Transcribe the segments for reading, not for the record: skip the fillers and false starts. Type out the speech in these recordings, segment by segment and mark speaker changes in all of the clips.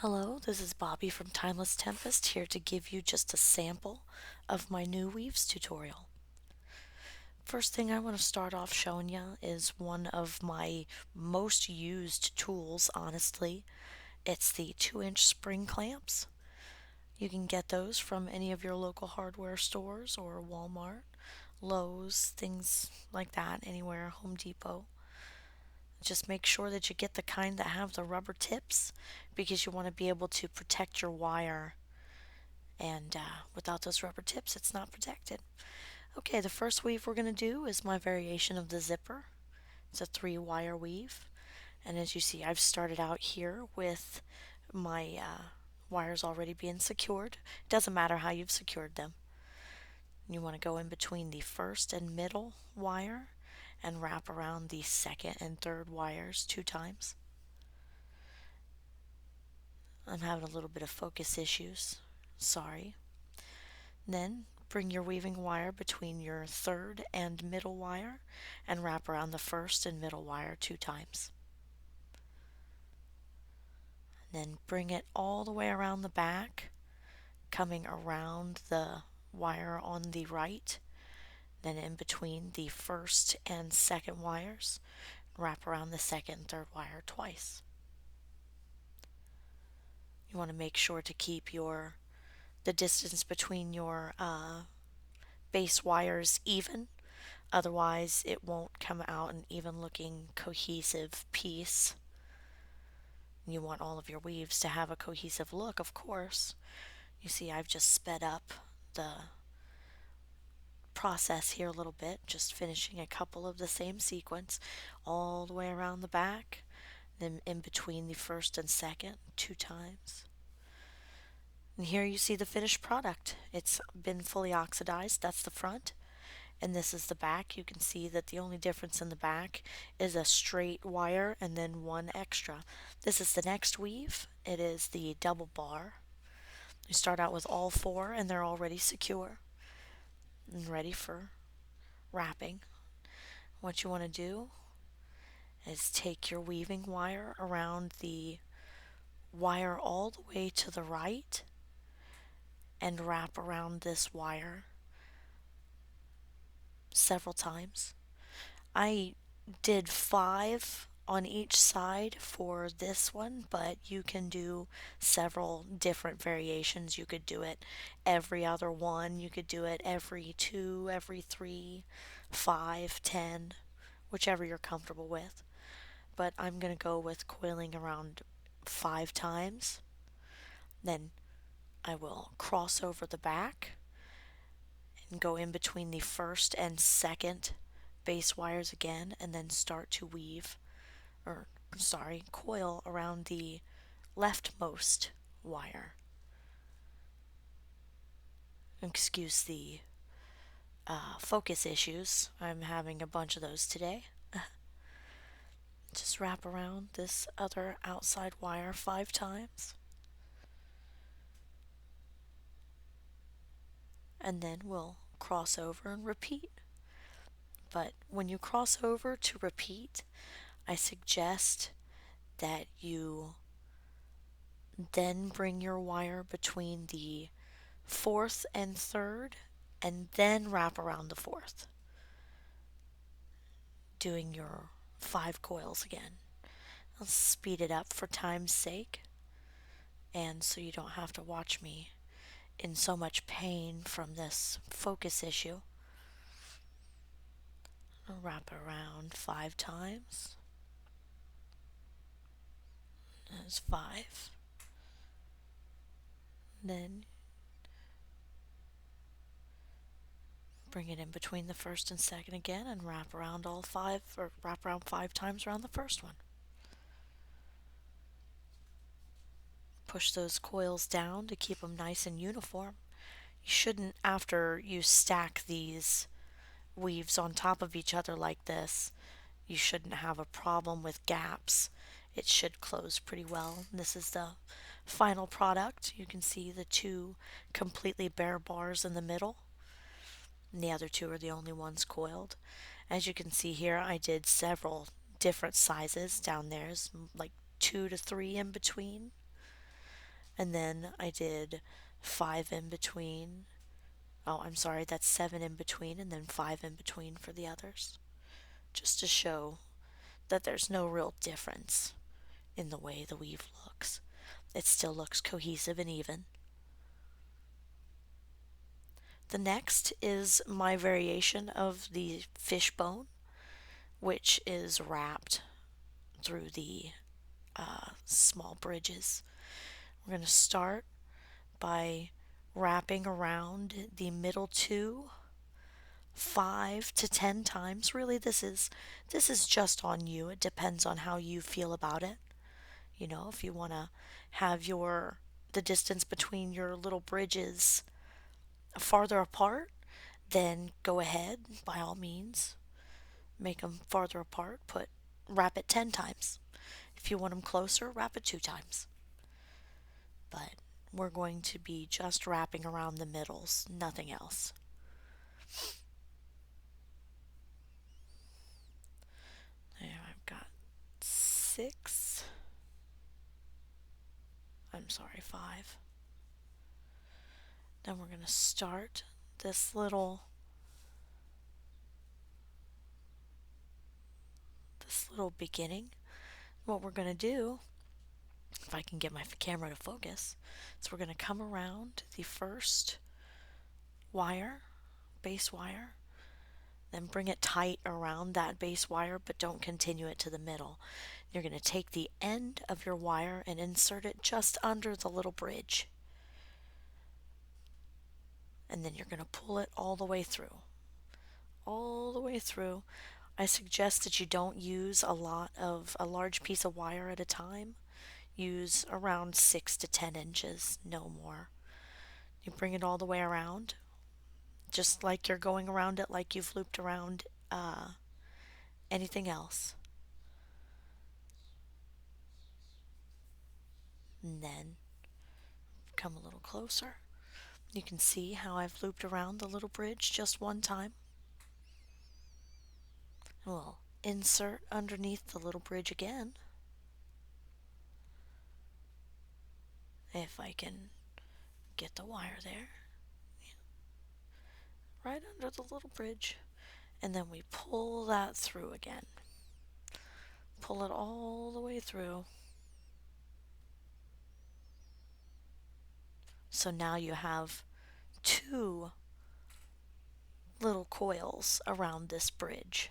Speaker 1: Hello, this is Bobi from Timeless Tempest here to give you just a sample of my new weaves tutorial. First thing I want to start off showing you is one of my most used tools, honestly. It's the 2-inch spring clamps. You can get those from any of your local hardware stores or Walmart, Lowe's, things like that, anywhere, Home Depot. Just make sure that you get the kind that have the rubber tips because you want to be able to protect your wire, and without those rubber tips it's not protected. Okay, the first weave we're going to do is my variation of the zipper. It's a 3-wire weave, and as you see, I've started out here with my wires already being secured. It doesn't matter how you've secured them. You want to go in between the first and middle wire and wrap around the second and third wires 2 times. I'm having a little bit of focus issues. Sorry. Then bring your weaving wire between your third and middle wire and wrap around the first and middle wire 2 times. Then bring it all the way around the back, coming around the wire on the right, then in between the first and second wires, wrap around the second and third wire twice. You want to make sure to keep the distance between your base wires even. Otherwise, it won't come out an even looking cohesive piece. You want all of your weaves to have a cohesive look, of course. You see, I've just sped up the process here a little bit, just finishing a couple of the same sequence all the way around the back, then in between the first and second 2 times. And here you see the finished product. It's been fully oxidized. That's the front. And this is the back. You can see that the only difference in the back is a straight wire and then one extra. This is the next weave. It is the double bar. You start out with all 4 and they're already secure and ready for wrapping. What you want to do is take your weaving wire around the wire all the way to the right and wrap around this wire several times. I did 5 on each side for this one, but you can do several different variations. You could do it every other one, you could do it every 2, every 3, 5, 10, whichever you're comfortable with. But I'm going to go with coiling around 5 times. Then I will cross over the back and go in between the first and second base wires again, and then start to weave, or sorry, coil around the leftmost wire. Excuse the focus issues. I'm having a bunch of those today. Just wrap around this other outside wire 5 times. And then we'll cross over and repeat. But when you cross over to repeat, I suggest that you then bring your wire between the fourth and third and then wrap around the fourth, doing your 5 coils again. I'll speed it up for time's sake, and so you don't have to watch me in so much pain from this focus issue. I'll wrap it around 5 times. There's 5. Then bring it in between the first and second again and wrap around all 5, or wrap around 5 times around the first one. Push those coils down to keep them nice and uniform. You shouldn't, after you stack these weaves on top of each other like this, you shouldn't have a problem with gaps. It should close pretty well. This is the final product. You can see the 2 completely bare bars in the middle, and the other 2 are the only ones coiled. As you can see here, I did several different sizes. Down there's like 2 to 3 in between. And then I did 5 in between. Oh, I'm sorry, that's 7 in between, and then 5 in between for the others, just to show that there's no real difference in the way the weave looks. It still looks cohesive and even. The next is my variation of the fishbone, which is wrapped through the small bridges. We're going to start by wrapping around the middle two 5 to 10 times. Really, this is just on you. It depends on how you feel about it. You know, if you want to have the distance between your little bridges farther apart, then go ahead by all means. Make them farther apart. Wrap it 10 times. If you want them closer, wrap it 2 times. But we're going to be just wrapping around the middles, nothing else. There, I've got 6. I'm sorry, 5. Then we're going to start this little beginning. What we're going to do, if I can get my camera to focus, is we're going to come around the first wire, base wire, then bring it tight around that base wire, but don't continue it to the middle. You're going to take the end of your wire and insert it just under the little bridge. And then you're going to pull it all the way through. All the way through. I suggest that you don't use a large piece of wire at a time. Use around 6 to 10 inches, no more. You bring it all the way around, just like you're going around it like you've looped around anything else. And then come a little closer. You can see how I've looped around the little bridge just one time. We'll insert underneath the little bridge again. If I can get the wire there. Right under the little bridge. And then we pull that through again. Pull it all the way through. So now you have 2 little coils around this bridge.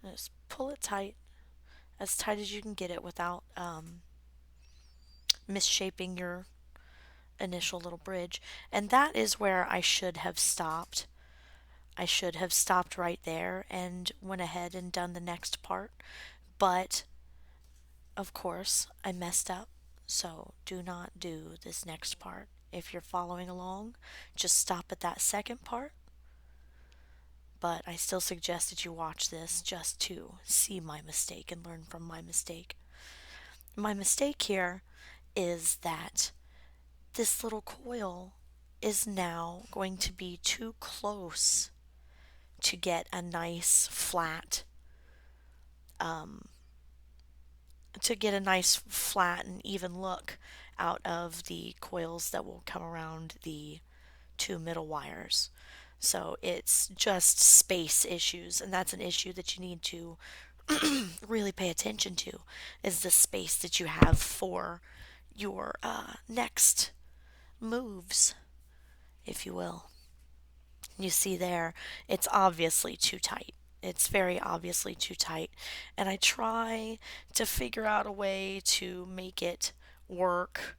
Speaker 1: Just pull it tight, as tight as you can get it without misshaping your initial little bridge. And that is where I should have stopped. I should have stopped right there and went ahead and done the next part. But, of course, I messed up. So do not do this next part. If you're following along, just stop at that second part. But I still suggest that you watch this just to see my mistake and learn from my mistake. My mistake here is that this little coil is now going to be too close to get a nice flat and even look out of the coils that will come around the 2 middle wires. So it's just space issues, and that's an issue that you need to really pay attention to, is the space that you have for your next moves, if you will. You see there, it's obviously too tight. It's very obviously too tight. And I try to figure out a way to make it work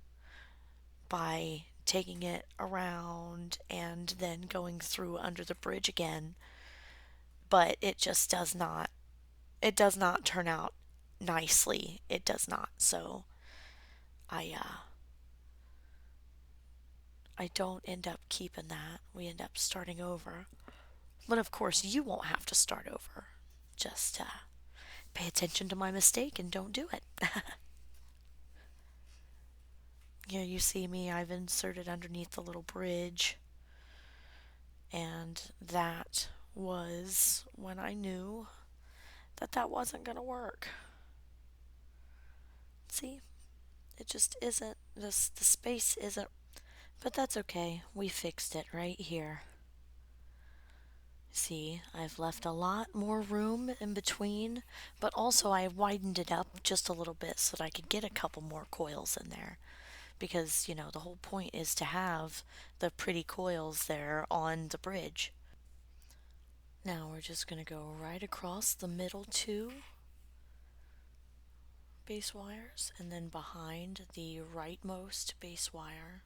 Speaker 1: by taking it around and then going through under the bridge again. But it just does not turn out nicely. It does not. So I don't end up keeping that. We end up starting over. But of course, you won't have to start over. Just pay attention to my mistake and don't do it. Here you see me, I've inserted underneath the little bridge. And that was when I knew that wasn't going to work. See, it just isn't, the space isn't, but that's okay. We fixed it right here. See, I've left a lot more room in between, but also I widened it up just a little bit so that I could get a couple more coils in there. Because, the whole point is to have the pretty coils there on the bridge. Now we're just going to go right across the middle two base wires and then behind the rightmost base wire.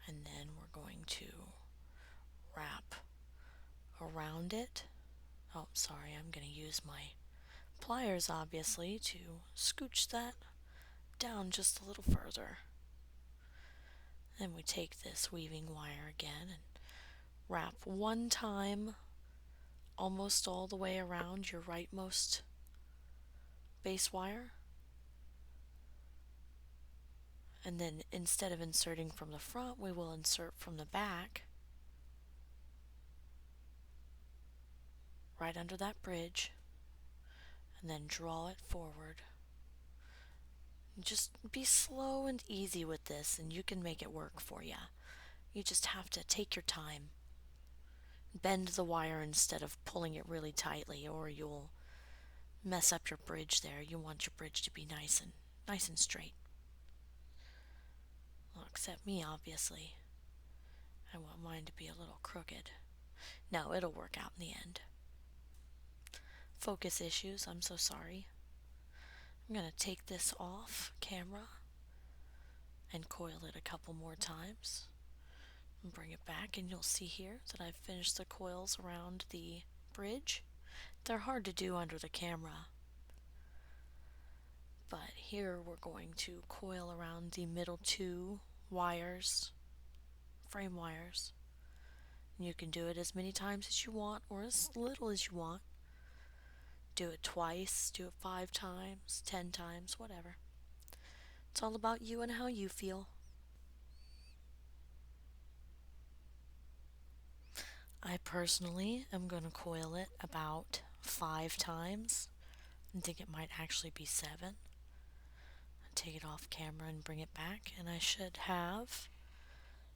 Speaker 1: And then we're going to wrap around it. Oh, sorry, I'm going to use my pliers obviously to scooch that down just a little further. Then we take this weaving wire again and wrap one time almost all the way around your rightmost base wire. And then instead of inserting from the front, we will insert from the back, right under that bridge, and then draw it forward. Just be slow and easy with this, and you can make it work for you. You just have to take your time. Bend the wire instead of pulling it really tightly, or you'll mess up your bridge there. You want your bridge to be nice and straight. Well, except me, obviously. I want mine to be a little crooked. No, it'll work out in the end. Focus issues, I'm so sorry. I'm going to take this off camera and coil it a couple more times and bring it back, and you'll see here that I've finished the coils around the bridge. They're hard to do under the camera, but here we're going to coil around the middle two wires, frame wires. You can do it as many times as you want or as little as you want. Do it twice, do it 5 times, 10 times, whatever. It's all about you and how you feel. I personally am going to coil it about 5 times. I think it might actually be 7. Take it off camera and bring it back, and I should have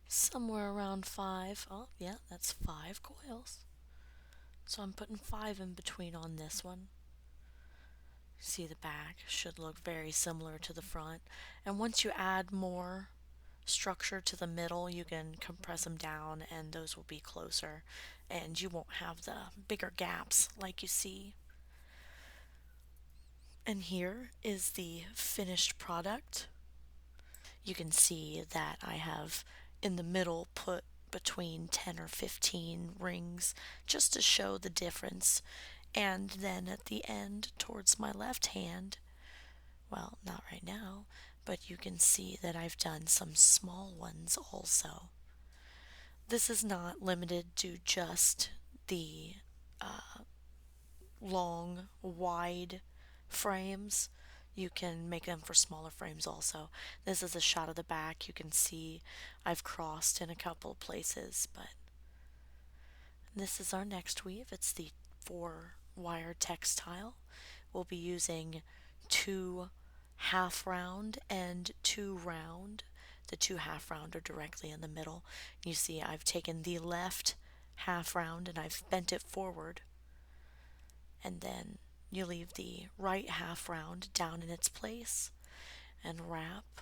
Speaker 1: somewhere around 5. Oh, yeah, that's 5 coils. So I'm putting 5 in between on this one. See, the back should look very similar to the front. And once you add more structure to the middle, you can compress them down and those will be closer. And you won't have the bigger gaps like you see. And here is the finished product. You can see that I have in the middle put between 10 or 15 rings just to show the difference. And then at the end, towards my left hand, well, not right now, but you can see that I've done some small ones also. This is not limited to just the long, wide frames. You can make them for smaller frames also. This is a shot of the back. You can see I've crossed in a couple of places, but this is our next weave. It's the 4-wire textile. We'll be using 2 half round and 2 round. The 2 half round are directly in the middle. You see I've taken the left half round and I've bent it forward, and then you leave the right half round down in its place and wrap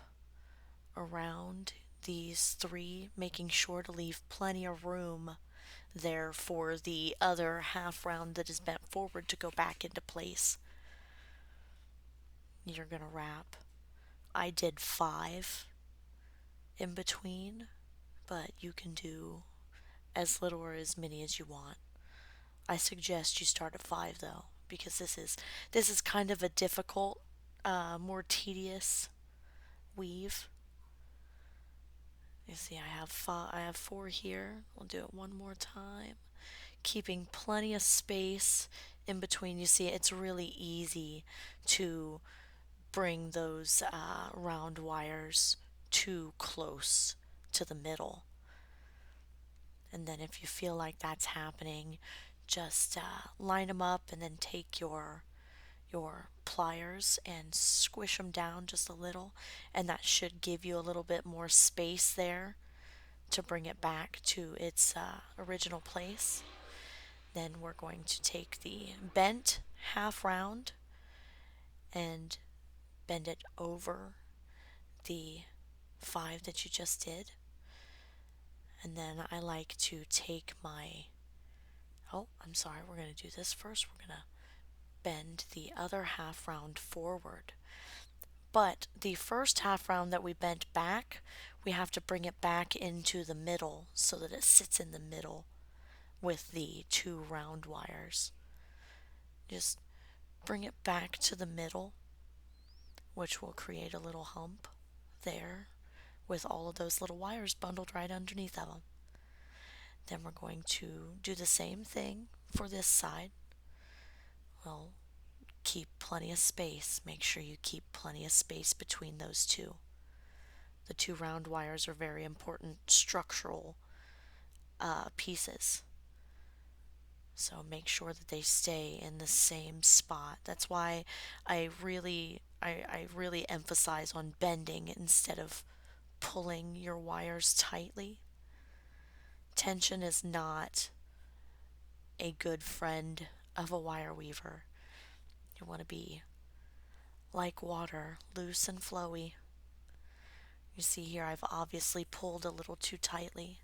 Speaker 1: around these 3, making sure to leave plenty of room there for the other half round that is bent forward to go back into place. You're going to wrap. I did 5 in between, but you can do as little or as many as you want. I suggest you start at 5 though, because this is kind of a difficult, more tedious weave. You see, I have 4 here. We'll do it one more time, keeping plenty of space in between. You see, it's really easy to bring those round wires too close to the middle. And then if you feel like that's happening, just line them up and then take your pliers and squish them down just a little, and that should give you a little bit more space there to bring it back to its original place. Then we're going to take the bent half round and bend it over the 5 that you just did. And then I like to take my, oh, I'm sorry, we're going to do this first. We're going to bend the other half round forward. But the first half round that we bent back, we have to bring it back into the middle so that it sits in the middle with the 2 round wires. Just bring it back to the middle, which will create a little hump there with all of those little wires bundled right underneath of them. Then we're going to do the same thing for this side. We'll keep plenty of space. Make sure you keep plenty of space between those two. The 2 round wires are very important structural pieces. So make sure that they stay in the same spot. That's why I really emphasize on bending instead of pulling your wires tightly. Tension is not a good friend of a wire weaver. You want to be like water, loose and flowy. You see here I've obviously pulled a little too tightly,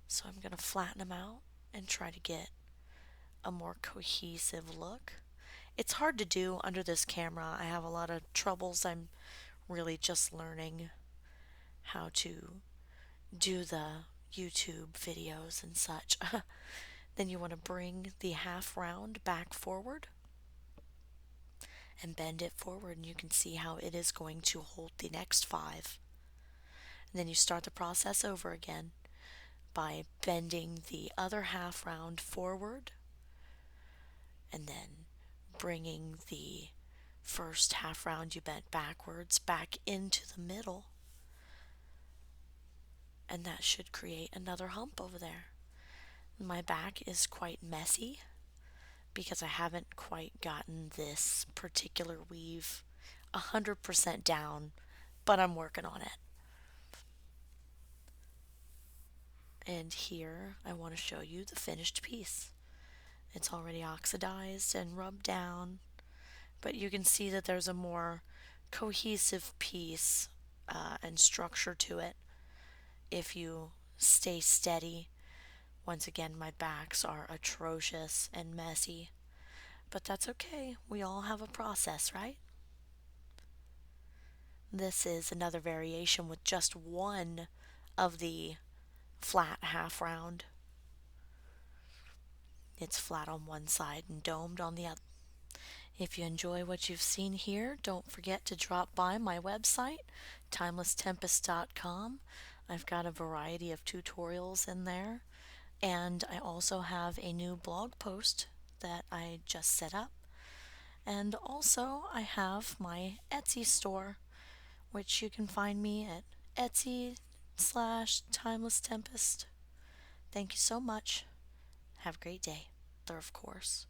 Speaker 1: so I'm going to flatten them out and try to get a more cohesive look. It's hard to do under this camera. I have a lot of troubles. I'm really just learning how to do the YouTube videos and such. Then you want to bring the half round back forward and bend it forward, and you can see how it is going to hold the next 5. And then you start the process over again by bending the other half round forward and then bringing the first half round you bent backwards back into the middle, and that should create another hump over there. My back is quite messy because I haven't quite gotten this particular weave 100% down, but I'm working on it. And here I want to show you the finished piece. It's already oxidized and rubbed down, but you can see that there's a more cohesive piece and structure to it if you stay steady. Once again, my backs are atrocious and messy, but that's okay. We all have a process, right? This is another variation with just one of the flat half round. It's flat on one side and domed on the other. If you enjoy what you've seen here, don't forget to drop by my website, timelesstempest.com. I've got a variety of tutorials in there, and I also have a new blog post that I just set up. And also I have my Etsy store, which you can find me at Etsy/timelesstempest. Thank you so much. Have a great day. Of course.